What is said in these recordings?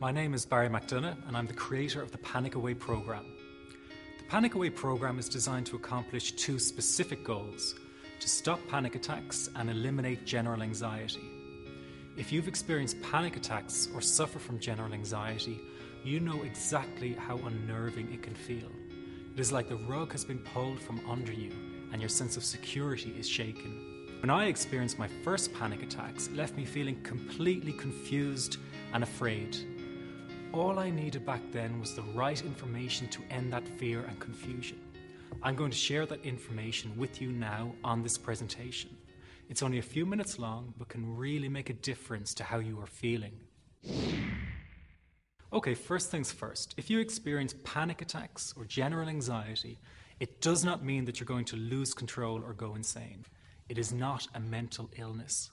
My name is Barry McDonough and I'm the creator of the Panic Away program. The Panic Away program is designed to accomplish two specific goals: to stop panic attacks and eliminate general anxiety. If you've experienced panic attacks or suffer from general anxiety, you know exactly how unnerving it can feel. It is like the rug has been pulled from under you and your sense of security is shaken. When I experienced my first panic attacks, it left me feeling completely confused and afraid. All I needed back then was the right information to end that fear and confusion. I'm going to share that information with you now on this presentation. It's only a few minutes long, but can really make a difference to how you are feeling. Okay, first things first. If you experience panic attacks or general anxiety, it does not mean that you're going to lose control or go insane. It is not a mental illness.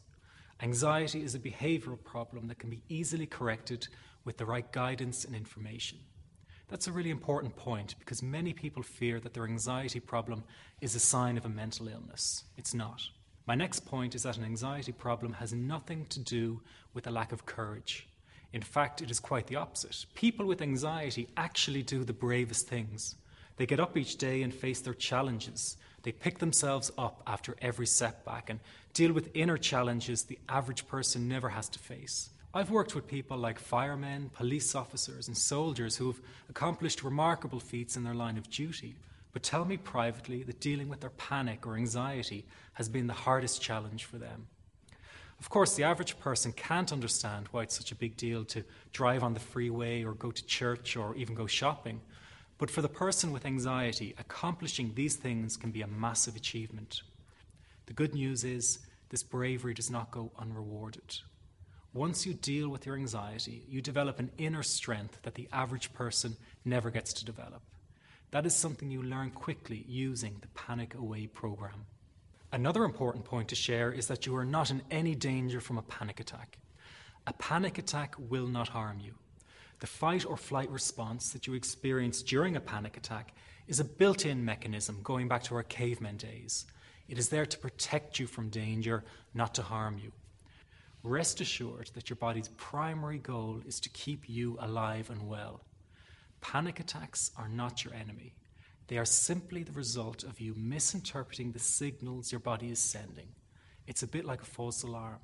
Anxiety is a behavioral problem that can be easily corrected with the right guidance and information. That's a really important point because many people fear that their anxiety problem is a sign of a mental illness. It's not. My next point is that an anxiety problem has nothing to do with a lack of courage. In fact, it is quite the opposite. People with anxiety actually do the bravest things. They get up each day and face their challenges. They pick themselves up after every setback and deal with inner challenges the average person never has to face. I've worked with people like firemen, police officers and soldiers who have accomplished remarkable feats in their line of duty, but tell me privately that dealing with their panic or anxiety has been the hardest challenge for them. Of course, the average person can't understand why it's such a big deal to drive on the freeway or go to church or even go shopping. But for the person with anxiety, accomplishing these things can be a massive achievement. The good news is this bravery does not go unrewarded. Once you deal with your anxiety, you develop an inner strength that the average person never gets to develop. That is something you learn quickly using the Panic Away program. Another important point to share is that you are not in any danger from a panic attack. A panic attack will not harm you. The fight or flight response that you experience during a panic attack is a built-in mechanism going back to our caveman days. It is there to protect you from danger, not to harm you. Rest assured that your body's primary goal is to keep you alive and well. Panic attacks are not your enemy. They are simply the result of you misinterpreting the signals your body is sending. It's a bit like a false alarm.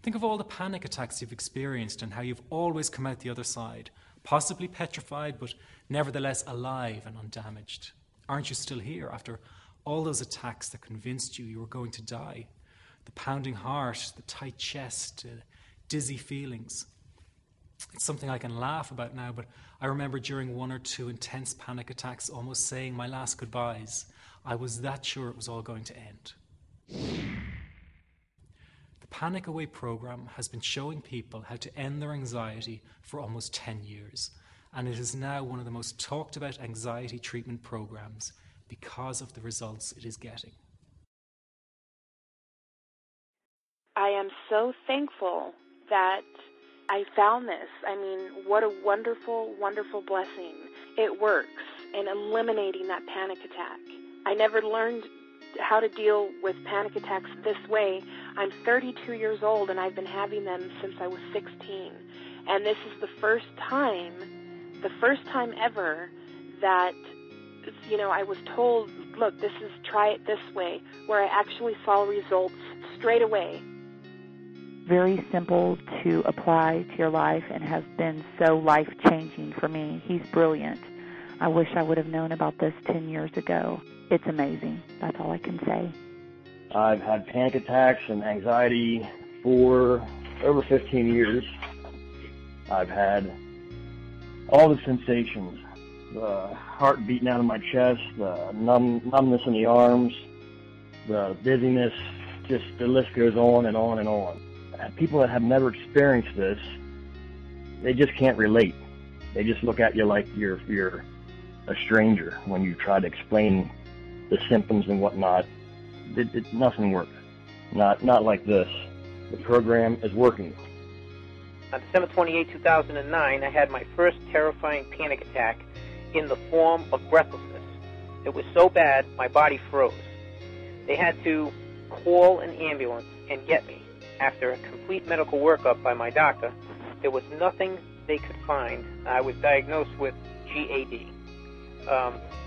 Think of all the panic attacks you've experienced and how you've always come out the other side, possibly petrified, but nevertheless alive and undamaged. Aren't you still here after all those attacks that convinced you were going to die? The pounding heart, the tight chest, dizzy feelings. It's something I can laugh about now, but I remember during one or two intense panic attacks almost saying my last goodbyes. I was that sure it was all going to end. The Panic Away program has been showing people how to end their anxiety for almost 10 years, and it is now one of the most talked about anxiety treatment programs because of the results it is getting. I am so thankful that I found this. I mean, what a wonderful, wonderful blessing. It works in eliminating that panic attack. I never learned how to deal with panic attacks this way. I'm 32 years old and I've been having them since I was 16. And this is the first time ever that, I was told, look, try it this way, where I actually saw results straight away. Very simple to apply to your life and has been so life-changing for me. He's brilliant. I wish I would have known about this 10 years ago. It's amazing. That's all I can say. I've had panic attacks and anxiety for over 15 years. I've had all the sensations, the heart beating out of my chest, the numbness in the arms, the dizziness, just the list goes on and on and on. People that have never experienced this, they just can't relate. They just look at you like you're a stranger when you try to explain the symptoms and whatnot. Nothing works. Not like this. The program is working. On December 28, 2009, I had my first terrifying panic attack in the form of breathlessness. It was so bad, my body froze. They had to call an ambulance and get me. After a complete medical workup by my doctor, there was nothing they could find, I was diagnosed with GAD.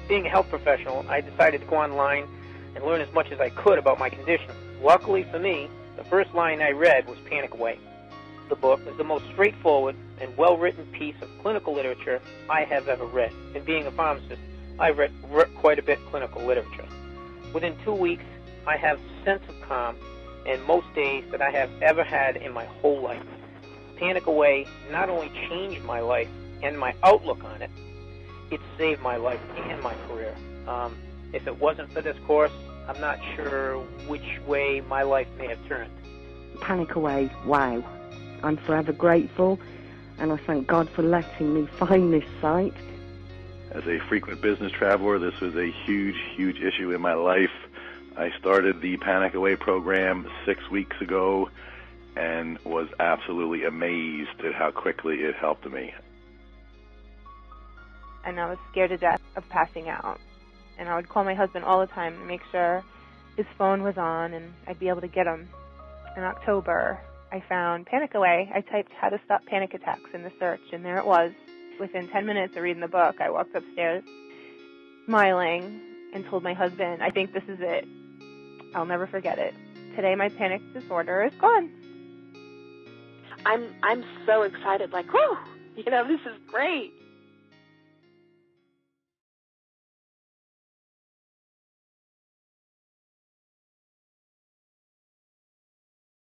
Being a health professional, I decided to go online and learn as much as I could about my condition. Luckily for me, the first line I read was Panic Away. The book is the most straightforward and well-written piece of clinical literature I have ever read. And being a pharmacist, I've read quite a bit of clinical literature. Within 2 weeks, I have a sense of calm in most days that I have ever had in my whole life. Panic Away not only changed my life and my outlook on it, it saved my life and my career. If it wasn't for this course, I'm not sure which way my life may have turned. Panic Away, wow. I'm forever grateful, and I thank God for letting me find this site. As a frequent business traveler, this was a huge, huge issue in my life. I started the Panic Away program 6 weeks ago and was absolutely amazed at how quickly it helped me. And I was scared to death of passing out. And I would call my husband all the time to make sure his phone was on and I'd be able to get him. In October, I found Panic Away. I typed how to stop panic attacks in the search, and there it was. Within 10 minutes of reading the book, I walked upstairs smiling and told my husband, I think this is it. I'll never forget it. Today my panic disorder is gone. I'm so excited, like, whoo, this is great.